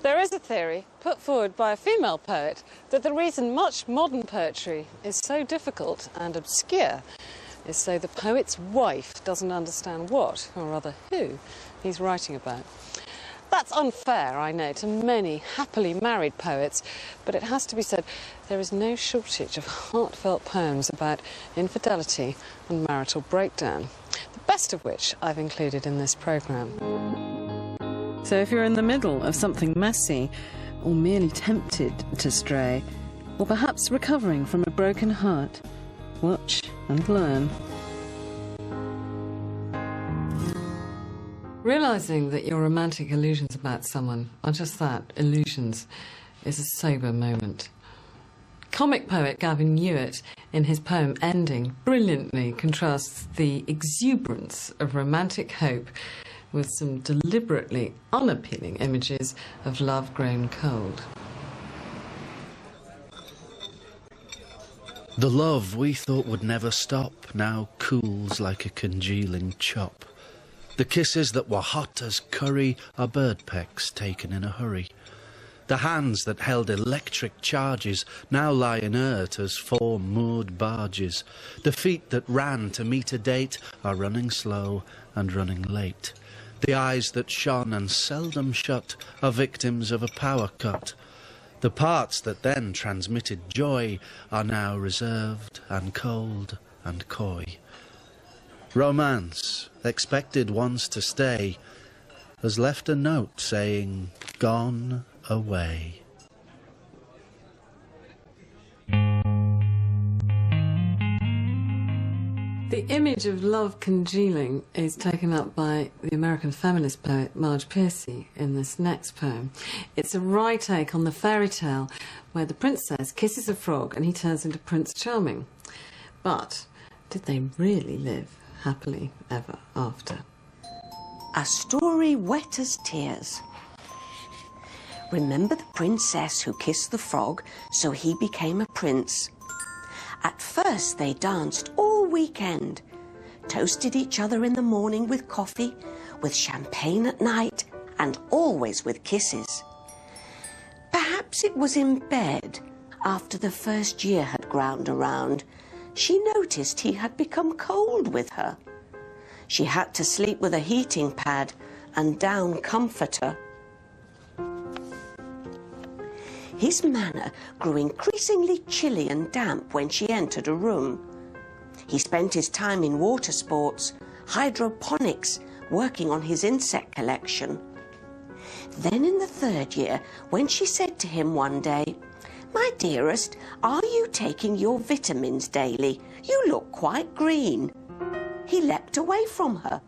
There is a theory put forward by a female poet that the reason much modern poetry is so difficult and obscure is so the poet's wife doesn't understand what, or rather who, he's writing about. That's unfair, I know, to many happily married poets, but it has to be said there is no shortage of heartfelt poems about infidelity and marital breakdown, the best of which I've included in this programme. So if you're in the middle of something messy, or merely tempted to stray, or perhaps recovering from a broken heart, watch and learn. Realising that your romantic illusions about someone are just that, illusions, is a sober moment. Comic poet Gavin Hewitt, in his poem Ending, brilliantly contrasts the exuberance of romantic hope with some deliberately unappealing images of love grown cold. The love we thought would never stop now cools like a congealing chop. The kisses that were hot as curry are bird pecks taken in a hurry. The hands that held electric charges now lie inert as four moored barges. The feet that ran to meet a date are running slow and running late. The eyes that shone and seldom shut are victims of a power cut. The parts that then transmitted joy are now reserved and cold and coy. Romance, expected once to stay, has left a note saying, "Gone away." The image of love congealing is taken up by the American feminist poet Marge Piercy in this next poem. It's a wry take on the fairy tale where the princess kisses a frog and he turns into Prince Charming. But did they really live happily ever after? A story wet as tears. Remember the princess who kissed the frog so he became a prince? At first they danced all weekend, toasted each other in the morning with coffee, with champagne at night, and always with kisses. Perhaps it was in bed, after the first year had ground around, she noticed he had become cold with her. She had to sleep with a heating pad and down comforter. His manner grew increasingly chilly and damp when she entered a room. He spent his time in water sports, hydroponics, working on his insect collection. Then in the third year, when she said to him one day, "My dearest, are you taking your vitamins daily? You look quite green," he leapt away from her.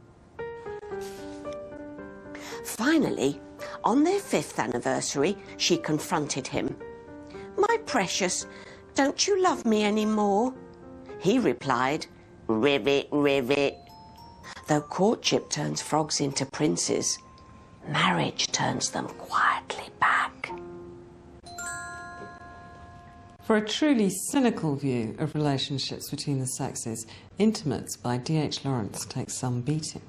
Finally, on their 5th anniversary, she confronted him. "My precious, don't you love me any more?" He replied, "Rivet, rivet." Though courtship turns frogs into princes, marriage turns them quietly back. For a truly cynical view of relationships between the sexes, Intimates by D.H. Lawrence takes some beating.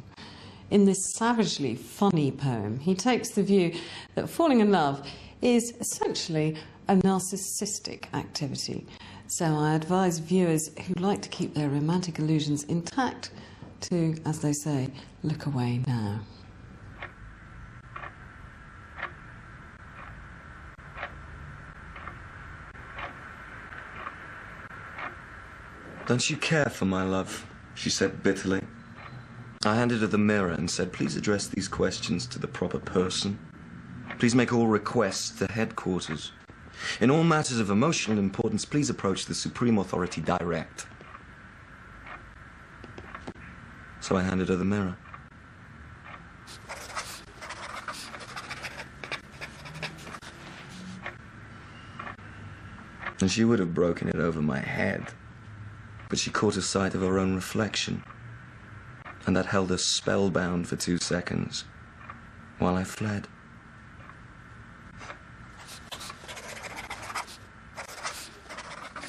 In this savagely funny poem, he takes the view that falling in love is essentially a narcissistic activity. So I advise viewers who like to keep their romantic illusions intact to, as they say, look away now. "Don't you care for my love?" she said bitterly. I handed her the mirror and said, "Please address these questions to the proper person. Please make all requests to headquarters. In all matters of emotional importance, please approach the supreme authority direct." So I handed her the mirror. And she would have broken it over my head, but she caught a sight of her own reflection, and that held her spellbound for 2 seconds, while I fled.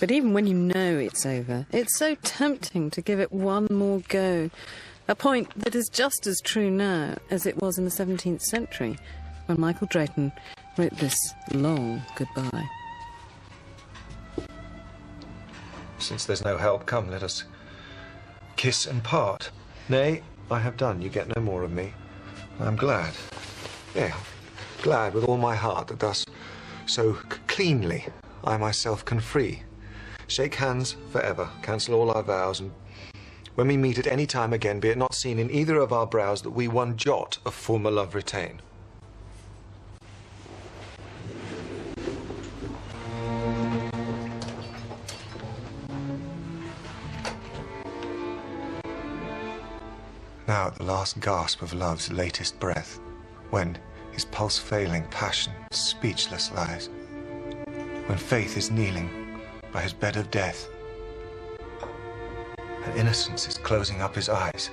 But even when you know it's over, it's so tempting to give it one more go. A point that is just as true now as it was in the 17th century. when Michael Drayton wrote this long goodbye. Since there's no help, come, let us kiss and part. Nay, I have done. You get no more of me. I am glad. Yeah, glad with all my heart that thus, so cleanly, I myself can free. Shake hands forever, cancel all our vows, and when we meet at any time again, be it not seen in either of our brows that we one jot of former love retain. Now at the last gasp of love's latest breath, when, his pulse failing, passion speechless lies, when faith is kneeling by his bed of death, and innocence is closing up his eyes.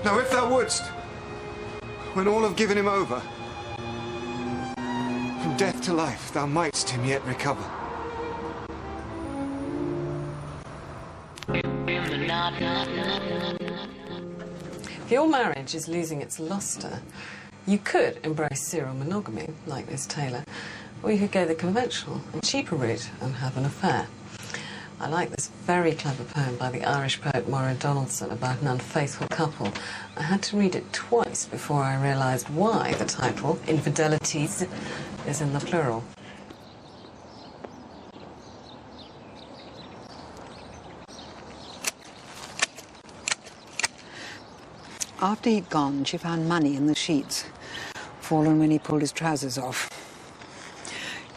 Now if thou wouldst, when all have given him over, from death to life thou mightst him yet recover. If your marriage is losing its lustre, you could embrace serial monogamy, like this tailor, or you could go the conventional and cheaper route and have an affair. I like this very clever poem by the Irish poet Maura Donaldson about an unfaithful couple. I had to read it twice before I realised why the title, Infidelities, is in the plural. After he'd gone, she found money in the sheets, fallen when he pulled his trousers off.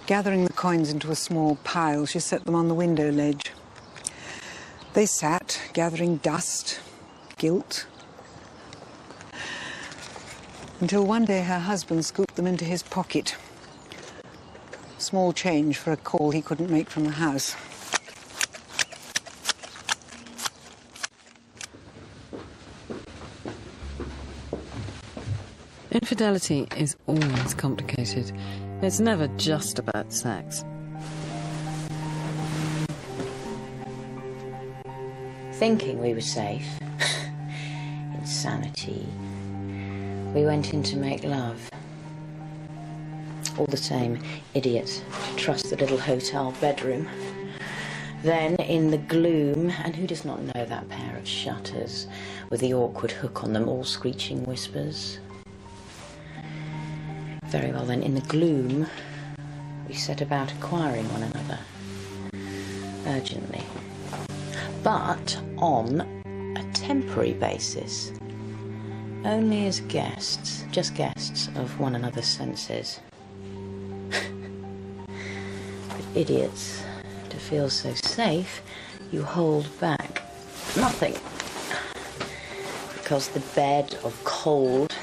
Gathering the coins into a small pile, she set them on the window ledge. They sat, gathering dust, guilt, until one day her husband scooped them into his pocket. Small change for a call he couldn't make from the house. Infidelity is always complicated. It's never just about sex. Thinking we were safe. Insanity. We went in to make love. All the same, idiots to trust the little hotel bedroom. Then, in the gloom, and who does not know that pair of shutters with the awkward hook on them, all screeching whispers? Very well then, in the gloom, we set about acquiring one another. Urgently. But on a temporary basis. Only as guests, just guests of one another's senses. But idiots, to feel so safe, you hold back nothing. Because the bed of cold,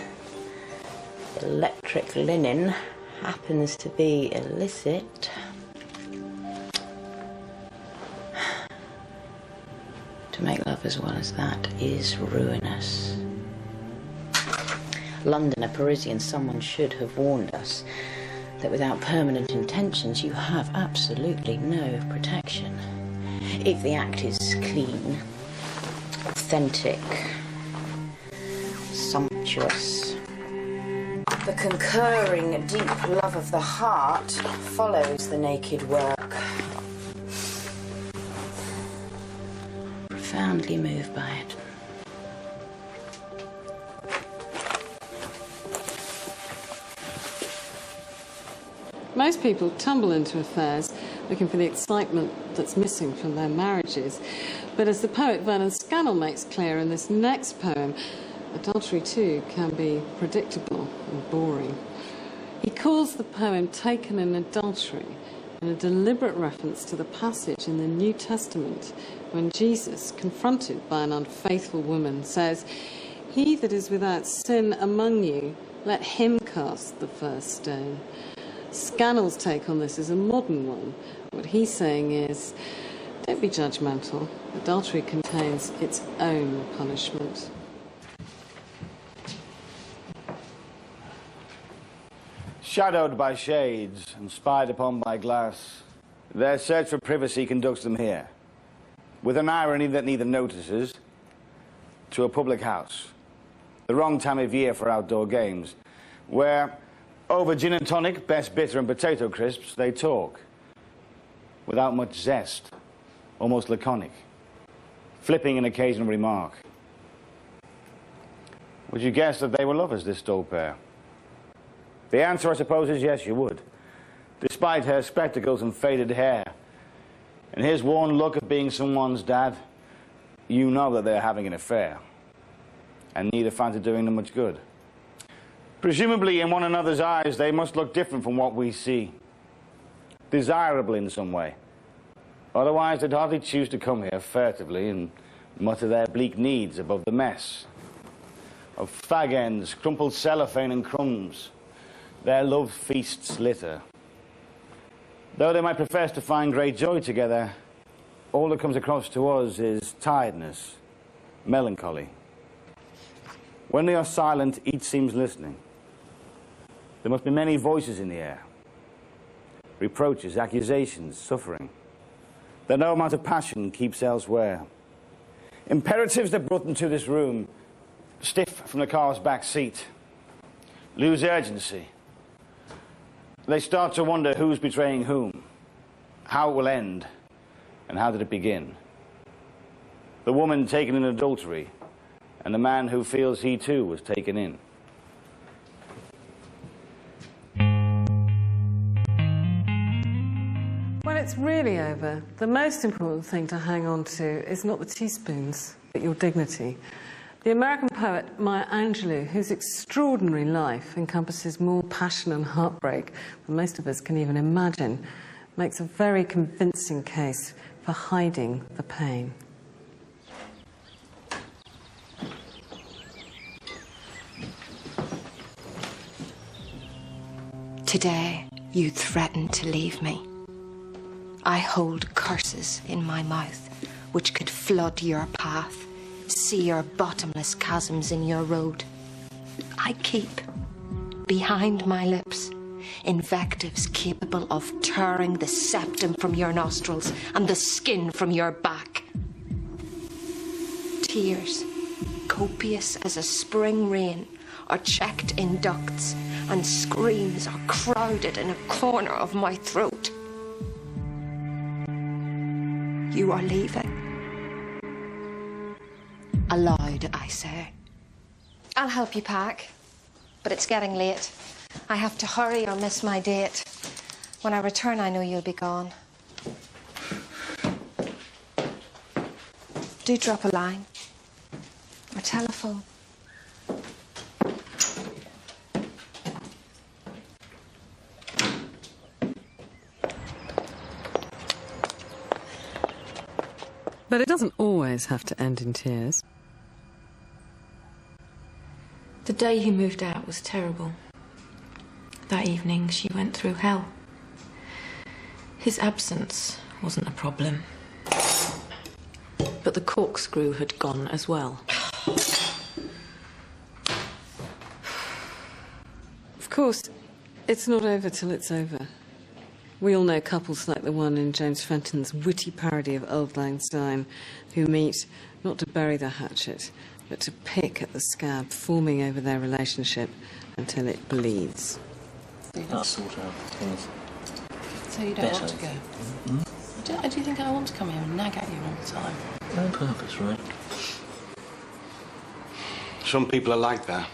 electric linen happens to be illicit. To make love as well as that is ruinous. London, a Parisian, someone should have warned us that without permanent intentions you have absolutely no protection. If the act is clean, authentic, sumptuous, the concurring deep love of the heart follows the naked work. Profoundly moved by it. Most people tumble into affairs looking for the excitement that's missing from their marriages. But as the poet Vernon Scannell makes clear in this next poem, adultery too can be predictable and boring. He calls the poem Taken in Adultery in a deliberate reference to the passage in the New Testament when Jesus, confronted by an unfaithful woman, says, "He that is without sin among you, let him cast the first stone." Scannell's take on this is a modern one. What he's saying is, don't be judgmental. Adultery contains its own punishment. Shadowed by shades and spied upon by glass, their search for privacy conducts them here. with an irony that neither notices, to a public house. The wrong time of year for outdoor games, where over gin and tonic, best bitter and potato crisps, they talk. Without much zest, almost laconic, flipping an occasional remark. Would you guess that they were lovers, this dull pair? The answer, I suppose, is yes, you would. Despite her spectacles and faded hair, and his worn look of being someone's dad, you know that they're having an affair, and neither find it doing them much good. Presumably, in one another's eyes, they must look different from what we see. Desirable in some way. Otherwise, they'd hardly choose to come here furtively and mutter their bleak needs above the mess of fag ends, crumpled cellophane and crumbs, their love feasts litter. Though they might profess to find great joy together, all that comes across to us is tiredness, melancholy. When they are silent, each seems listening. There must be many voices in the air. Reproaches, accusations, suffering, that no amount of passion keeps elsewhere. Imperatives that brought them to this room, stiff from the car's back seat, lose urgency. They start to wonder who's betraying whom, how it will end, and how did it begin. The woman taken in adultery, and the man who feels he too was taken in. When it's really over, the most important thing to hang on to is not the teaspoons, but your dignity. The American poet Maya Angelou, whose extraordinary life encompasses more passion and heartbreak than most of us can even imagine, makes a very convincing case for hiding the pain. Today, you threatened to leave me. I hold curses in my mouth which could flood your path, sear bottomless chasms in your road. I keep, behind my lips, invectives capable of tearing the septum from your nostrils and the skin from your back. Tears, copious as a spring rain, are checked in ducts, and screams are crowded in a corner of my throat. You are leaving. Aloud, I say. I'll help you pack, but it's getting late. I have to hurry or miss my date. When I return, I know you'll be gone. Do drop a line or telephone. But it doesn't always have to end in tears. The day he moved out was terrible. That evening, she went through hell. His absence wasn't a problem. But the corkscrew had gone as well. Of course, it's not over till it's over. We all know couples like the one in James Fenton's witty parody of Auld Lang Syne, who meet not to bury their hatchet, but to pick at the scab forming over their relationship until it bleeds. That's sort out things. So you don't want to go? Mm-hmm. Do you think I want to come here and nag at you all the time? No purpose, right? Some people are like that.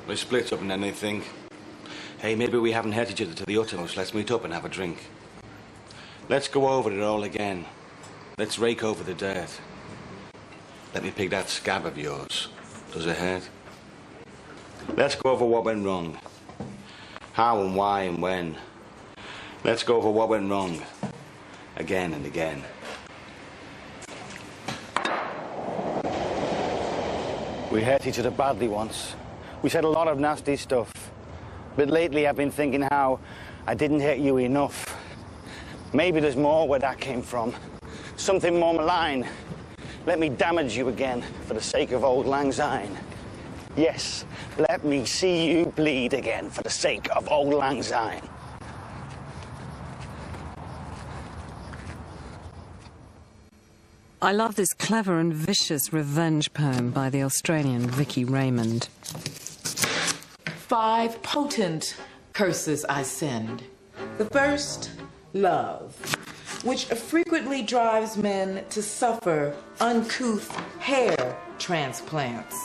They split up and then they think, hey, maybe we haven't hurt each other to the uttermost. Let's meet up and have a drink. Let's go over it all again. Let's rake over the dirt. Let me pick that scab of yours. Does it hurt? Let's go over what went wrong. How and why and when. Let's go over what went wrong. Again and again. We hurt each other badly once. We said a lot of nasty stuff. But lately I've been thinking how I didn't hurt you enough. Maybe there's more where that came from. Something more malign. Let me damage you again for the sake of Auld Lang Syne. Yes, let me see you bleed again for the sake of Auld Lang Syne. I love this clever and vicious revenge poem by the Australian Vicky Raymond. 5 potent curses I send. The first, love, which frequently drives men to suffer uncouth hair transplants.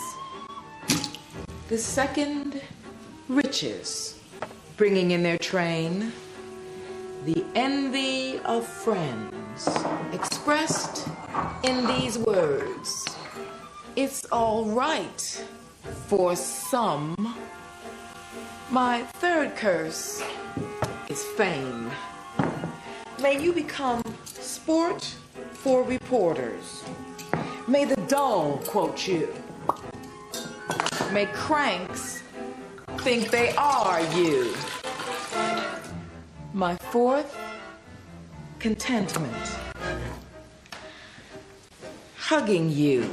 The second, riches, bringing in their train the envy of friends, expressed in these words: it's all right for some. My third curse is fame. May you become sport for reporters. May the dull quote you. May cranks think they are you. My fourth, contentment. Hugging you,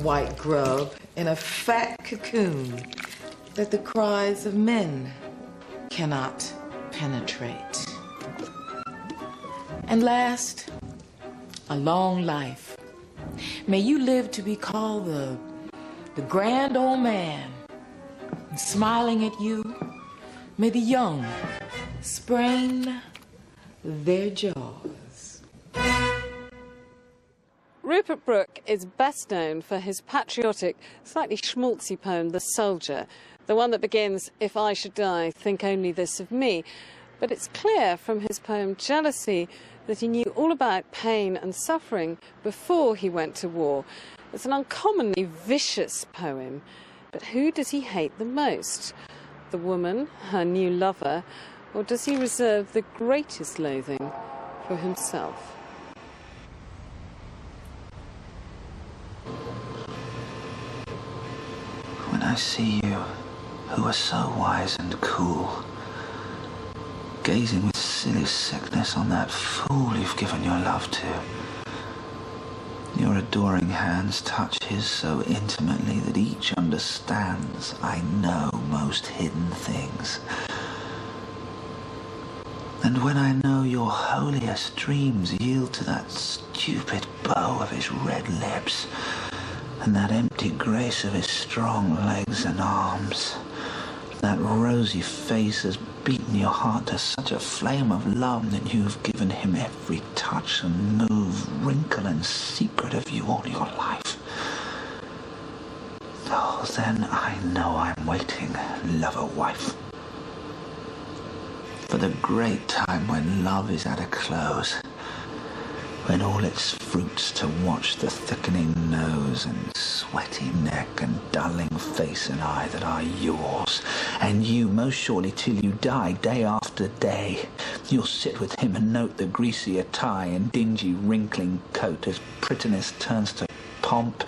white grub in a fat cocoon that the cries of men cannot penetrate. And last, a long life. May you live to be called the grand old man. And smiling at you, may the young sprain their jaws. Rupert Brooke is best known for his patriotic, slightly schmaltzy poem, The Soldier, the one that begins, "If I should die, think only this of me." But it's clear from his poem Jealousy that he knew all about pain and suffering before he went to war. It's an uncommonly vicious poem. But who does he hate the most? The woman, her new lover, or does he reserve the greatest loathing for himself? When I see you, who are so wise and cool, gazing with silly sickness on that fool you've given your love to, your adoring hands touch his so intimately that each understands I know most hidden things. And when I know your holiest dreams yield to that stupid bow of his red lips, and that empty grace of his strong legs and arms, that rosy face has beaten your heart to such a flame of love that you've given him every touch and move, wrinkle and secret of you all your life. Oh, then I know I'm waiting, lover-wife, for the great time when love is at a close, when all its fruits to watch the thickening nose and sweaty neck and dulling face and eye that are yours, and you most surely till you die, day after day, you'll sit with him and note the greasier tie and dingy wrinkling coat as prettiness turns to pomp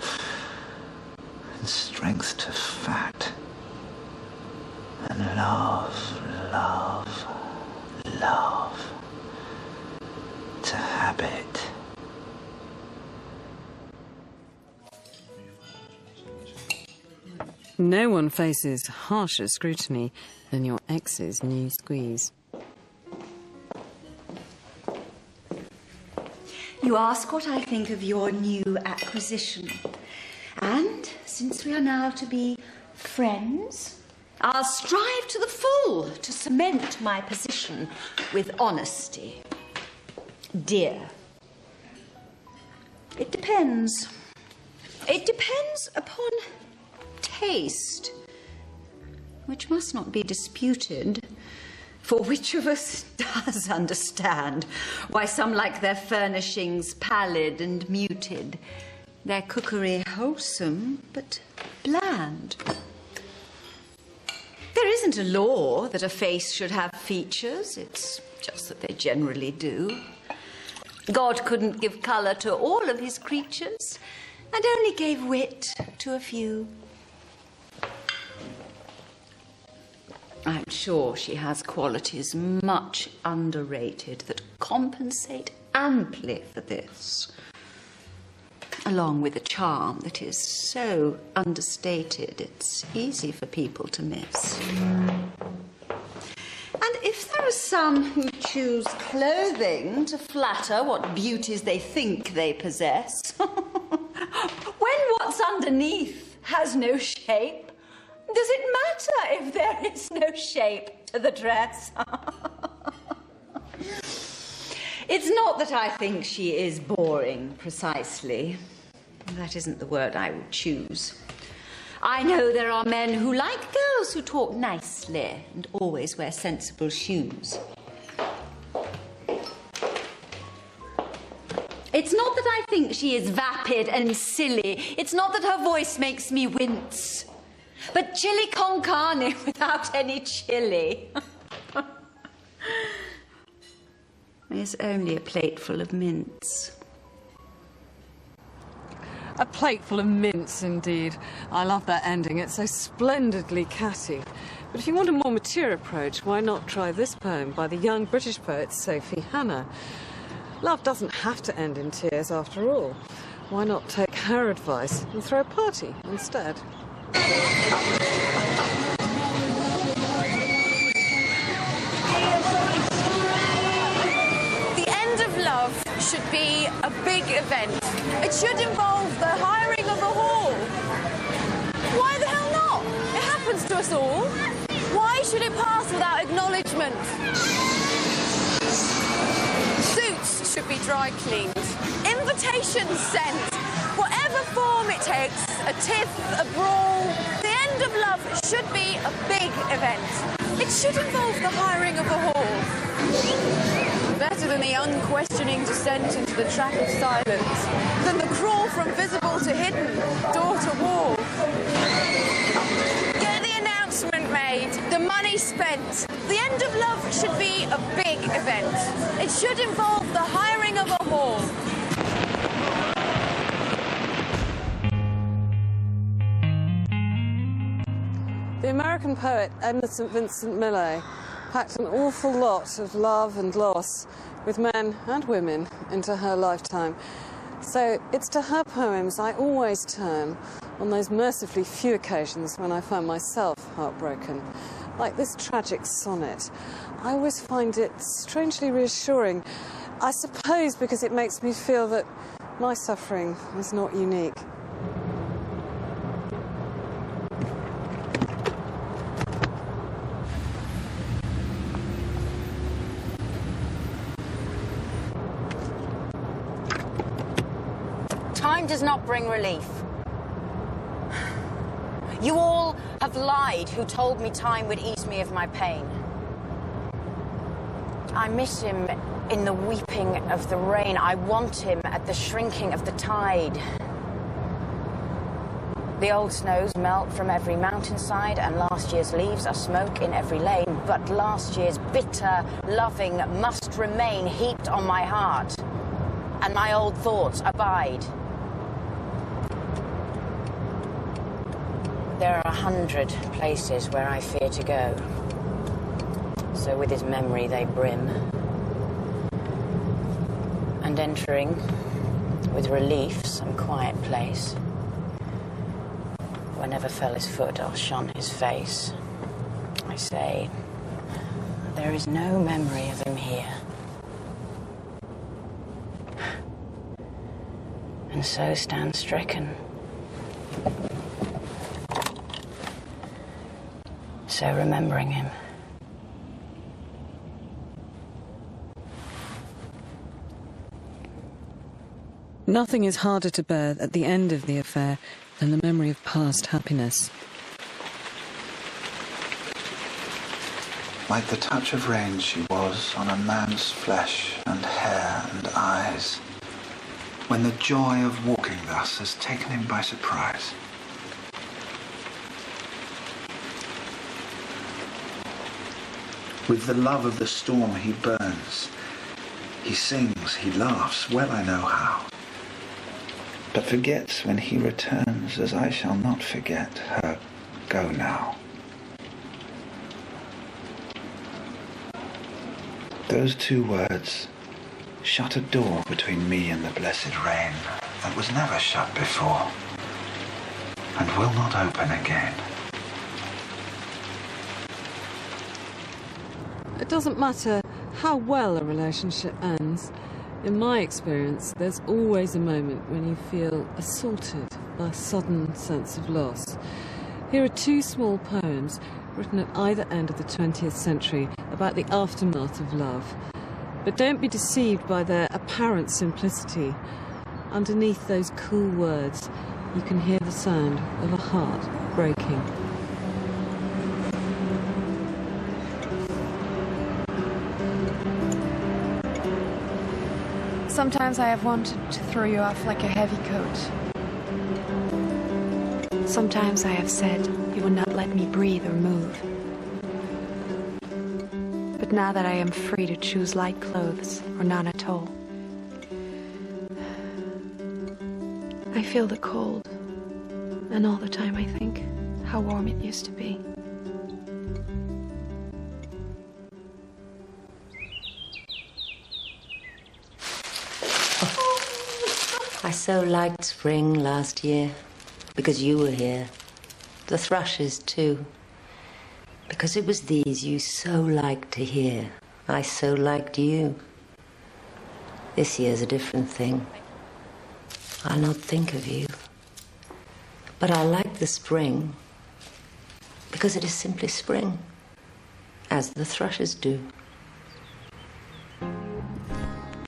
and strength to fat, and love, love, love to habit. No one faces harsher scrutiny than your ex's new squeeze. You ask what I think of your new acquisition. And since we are now to be friends, I'll strive to the full to cement my position with honesty. Dear, it depends. It depends upon taste, which must not be disputed. For which of us does understand why some like their furnishings pallid and muted, their cookery wholesome but bland? There isn't a law that a face should have features, it's just that they generally do. God couldn't give colour to all of his creatures, and only gave wit to a few. I'm sure she has qualities much underrated that compensate amply for this, along with a charm that is so understated it's easy for people to miss. And if if there are some who choose clothing to flatter what beauties they think they possess, when what's underneath has no shape, does it matter if there is no shape to the dress? It's not that I think she is boring, precisely. That isn't the word I would choose. I know there are men who like girls who talk nicely and always wear sensible shoes. It's not that I think she is vapid and silly. It's not that her voice makes me wince. But chili con carne without any chili is only a plateful of mince. A plateful of mince, indeed. I love that ending. It's so splendidly catty. But if you want a more mature approach, why not try this poem by the young British poet Sophie Hannah? Love doesn't have to end in tears, after all. Why not take her advice and throw a party instead? The end of love should be a big event. It should involve the hiring of a hall. Why the hell not? It happens to us all. Why should it pass without acknowledgement? Suits should be dry cleaned. Invitations sent. Whatever form it takes, a tiff, a brawl, the end of love should be a big event. It should involve the hiring of a hall. Better than the unquestioning descent into the trap of silence, than the crawl from visible to hidden, door to wall. Get the announcement made, the money spent. The end of love should be a big event. It should involve the hiring of a hall. The American poet Edna St. Vincent Millay packed an awful lot of love and loss, with men and women, into her lifetime. So it's to her poems I always turn on those mercifully few occasions when I find myself heartbroken. Like this tragic sonnet. I always find it strangely reassuring. I suppose because it makes me feel that my suffering is not unique. Time does not bring relief. You all have lied who told me time would ease me of my pain. I miss him in the weeping of the rain. I want him at the shrinking of the tide. The old snows melt from every mountainside, and last year's leaves are smoke in every lane. But last year's bitter loving must remain heaped on my heart, and my old thoughts abide. There are 100 places where I fear to go, so with his memory they brim. And entering, with relief, some quiet place, where never fell his foot, I'll shun his face. I say, there is no memory of him here. And so stand stricken. So remembering him. Nothing is harder to bear at the end of the affair than the memory of past happiness. Like the touch of rain she was on a man's flesh and hair and eyes, when the joy of walking thus has taken him by surprise. With the love of the storm he burns. He sings, he laughs, well I know how. But forgets when he returns, as I shall not forget her go now. Those two words shut a door between me and the blessed rain that was never shut before and will not open again. It doesn't matter how well a relationship ends. In my experience, there's always a moment when you feel assaulted by a sudden sense of loss. Here are two small poems written at either end of the 20th century about the aftermath of love. But don't be deceived by their apparent simplicity. Underneath those cool words, you can hear the sound of a heart breaking. Sometimes I have wanted to throw you off like a heavy coat. Sometimes I have said you would not let me breathe or move. But now that I am free to choose light clothes or none at all, I feel the cold, and all the time I think how warm it used to be. I so liked spring last year because you were here. The thrushes too. Because it was these you so liked to hear. I so liked you. This year's a different thing. I'll not think of you. But I like the spring because it is simply spring, as the thrushes do.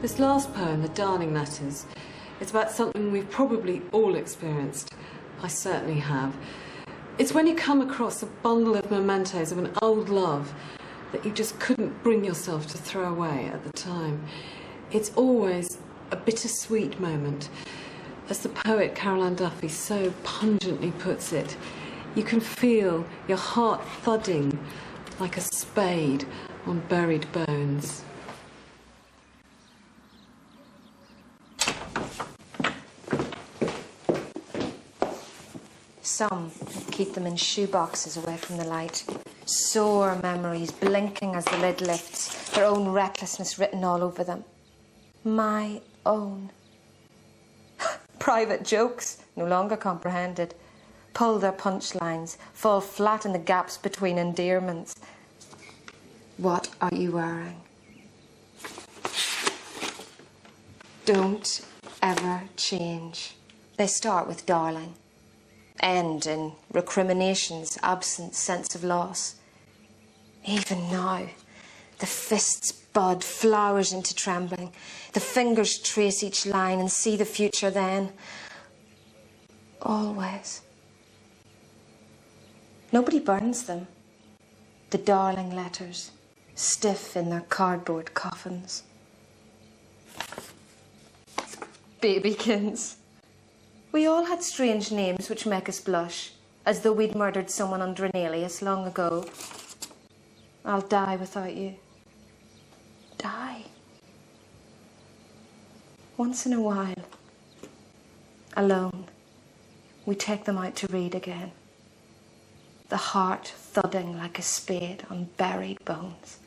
This last poem, The Darning Letters, it's about something we've probably all experienced. I certainly have. It's when you come across a bundle of mementos of an old love that you just couldn't bring yourself to throw away at the time. It's always a bittersweet moment. As the poet Carol Ann Duffy so pungently puts it, you can feel your heart thudding like a spade on buried bones. Some keep them in shoe boxes away from the light. Sore memories blinking as the lid lifts, their own recklessness written all over them. My own. Private jokes, no longer comprehended, pull their punchlines, fall flat in the gaps between endearments. What are you wearing? Don't ever change. They start with darling, end in recriminations, absence, sense of loss. Even now, the fists bud, flowers into trembling. The fingers trace each line and see the future then. Always. Nobody burns them. The darling letters, stiff in their cardboard coffins. Babykins. We all had strange names which make us blush, as though we'd murdered someone under an alias long ago. I'll die without you. Die. Once in a while, alone, we take them out to read again. The heart thudding like a spade on buried bones.